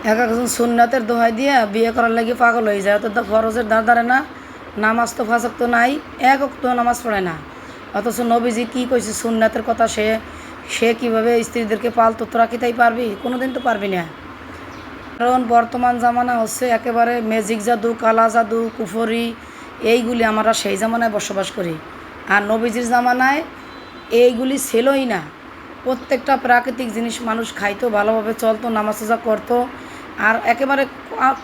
এক একজন সুন্নাতের দোহাই দিয়ে বিয়ে করার লাগি পাগল হয়ে যায়। অত ফরজের দাঁড় দাঁড়ে না, নামাজ তো ফাঁসক তো নাই, এক অক্ত নামাজ পড়ে না। অথচ নবীজি কী কইছে সুন্নাতের কথা, সে কীভাবে স্ত্রীদেরকে পালতো, তোরা কি তাই পারবি? কোনো দিন তো পারবি না। কারণ বর্তমান জামানা হচ্ছে একেবারে ম্যাজিক জাদু, কালা জাদু, কুফরি, এইগুলি আমরা সেই জামানায় বসবাস করি। আর নবীজির জামানায় এইগুলি ছিলই না। প্রত্যেকটা প্রাকৃতিক জিনিস মানুষ খাইতো, ভালোভাবে চলতো, নামাজ রোজা করতো। আর একেবারে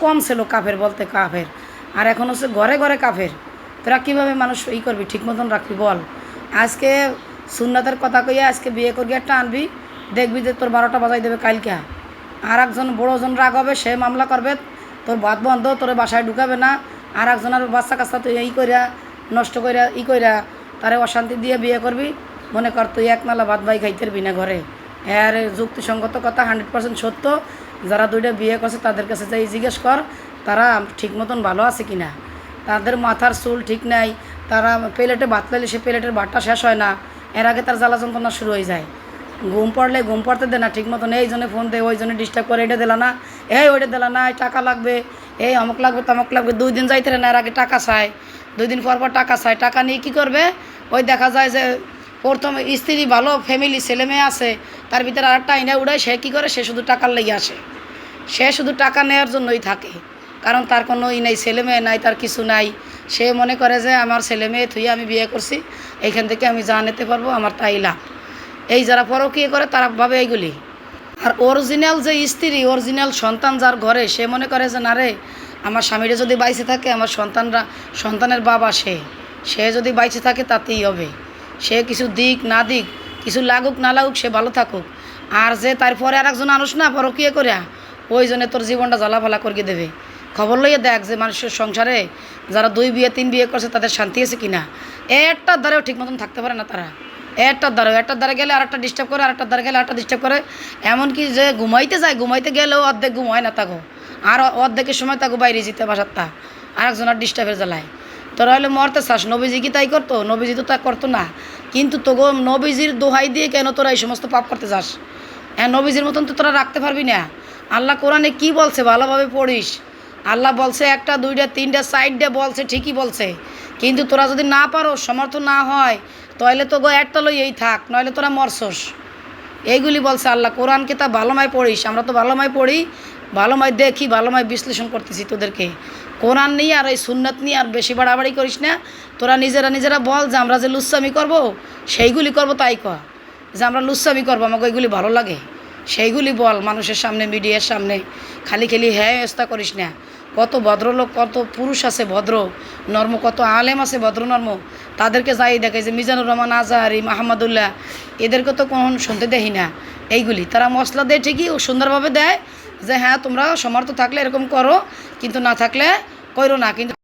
কম ছিল কাফের বলতে কাফের। আর এখন হচ্ছে ঘরে ঘরে কাফের। তোরা কীভাবে মানুষ করবি, ঠিক মতন রাখবি বল? আজকে সুন্নাতের কথা কইয়া আজকে বিয়ে করবি, একটা আনবি, দেখবি যে তোর 12টা বাজাই দেবে কালকে। আর একজন বড়োজন রাগ হবে, সে মামলা করবে, তোর ভাত বন্ধ, তোর বাসায় ঢুকাবে না। আর একজনের বাচ্চা কাচ্চা তুই কইরা নষ্ট কইরা তারে অশান্তি দিয়ে বিয়ে করবি। মনে কর তুই এক নালা ভাত ভাই খাইতে পারবি না ঘরে। এর যুক্তিসঙ্গত কথা, 100% সত্য। যারা দুইটা বিয়ে করছে তাদের কাছে যাই জিজ্ঞেস কর, তারা ঠিক মতন ভালো আছে কি না। তাদের মাথার চুল ঠিক নাই, তারা প্লেটে ভাত পাইলে সে প্লেটের ভাতটা শেষ হয় না, এর আগে তার জ্বালা যন্ত্রণা শুরু হয়ে যায়। ঘুম পড়লে ঘুম পড়তে দে না ঠিক মতন, এই জন্য ফোন দে, ওই জন্য ডিস্টার্ব করে, এটা দিলা না, ওইটা দিলা না, টাকা লাগবে, অমুক লাগবে তমুক লাগবে। 2 দিন যাইতে না, এর আগে টাকা চায়, 2 দিন পর টাকা চায়। টাকা নিয়ে কী করবে? ওই দেখা যায় যে প্রথম স্ত্রী ভালো ফ্যামিলি ছেলে মেয়ে আছে, তার ভিতরে আরেকটা আইনা উড়ায়, সে কী করে? সে শুধু টাকার লেগে আসে, সে শুধু টাকা নেওয়ার জন্যই থাকে। কারণ তার কোনো নেই, ছেলে মেয়ে নাই, তার কিছু নাই। সে মনে করে যে আমার ছেলে মেয়ে থুয়ে আমি বিয়ে করছি, এইখান থেকে আমি যা নিতে পারবো আমার তাই লাভ। এই যারা পরকীয়া করে তারা ভাবে এইগুলি। আর অরিজিনাল যে স্ত্রী, অরিজিনাল সন্তান যার ঘরে, সে মনে করে যে না রে, আমার স্বামীরা যদি বাইচে থাকে, আমার সন্তানের বাবা সে যদি বাইচে থাকে তাতেই হবে। সে কিছু দিক না দিক, কিছু লাগুক না লাগুক, সে ভালো থাকুক। আর যে তারপরে আর একজন আনুস না পরকীয়া করিয়া, ওই জন্য তোর জীবনটা জ্বালাফালা করিয়ে দেবে। খবর লইয়ে দেখ যে মানুষের সংসারে যারা 2 বিয়ে 3 বিয়ে করছে তাদের শান্তি আছে কিনা। একটার দ্বারাও ঠিক মতন থাকতে পারে না তারা। একটার দ্বারা গেলে আরেকটা ডিস্টার্ব করে, আরেকটার দ্বারা গেলে আরেকটা ডিস্টার্ব করে। এমনকি যে ঘুমাইতে যায়, ঘুমাইতে গেলেও অর্ধেক ঘুম হয় না তাগো, আর অর্ধেকের সময় তাগো বাইরে যেতে বাসারটা আরেকজন আর ডিস্টার্বের জ্বালায়। তোরা হলে মরতে চাস। নবীজি কি তাই করতো? নবীজি তো তা করতো না। কিন্তু তোগো নবীজির দোহাই দিয়ে কেন তোরা এই সমস্ত পাপ করতে যাস? নবীজির মতন তো তোরা রাখতে পারবি না। আল্লাহ কোরআনে কি বলছে ভালোভাবে পড়িস। আল্লাহ বলছে 1টা 2টা 3টা 4টা বলছে, ঠিকই বলছে। কিন্তু তোরা যদি না পারো, সমর্থ না হয়, তাহলে তো একটা লইয়েই থাক, নইলে তোরা মরছস। এইগুলি বলছে আল্লাহ। কোরআন কিতাব ভালোমায় পড়িস। আমরা তো ভালোমায় পড়ি, ভালোমায় দেখি, ভালোমায় বিশ্লেষণ করতেছি তোদেরকে। কোরআন নিয়ে আর এই সুন্নাত নিয়ে আর বেশি বাড়াবাড়ি করিস না। তোরা নিজেরা বল যে আমরা যে লুচ্চামি করবো সেইগুলি করবো, তাই কর যে আমরা লুচ্চামি করবো, আমাকে ওইগুলি ভালো লাগে, সেইগুলি বল মানুষের সামনে, মিডিয়ার সামনে। খালি হেস্তা করিস না। কত ভদ্রলোক, কত পুরুষ আছে ভদ্র নর্ম, কত আলেম আছে ভদ্র নর্ম, তাদেরকে যাই দেখে যে মিজানুর রহমান আজহারি, মাহমুদুল্লাহ, এদেরকে তো কোন শুনতে দেখি না। এইগুলি তারা মশলা দেয় ঠিকই, ও সুন্দরভাবে দেয় যে হ্যাঁ তোমরা সমর্থ থাকলে এরকম করো, কিন্তু না থাকলে করো না। কিন্তু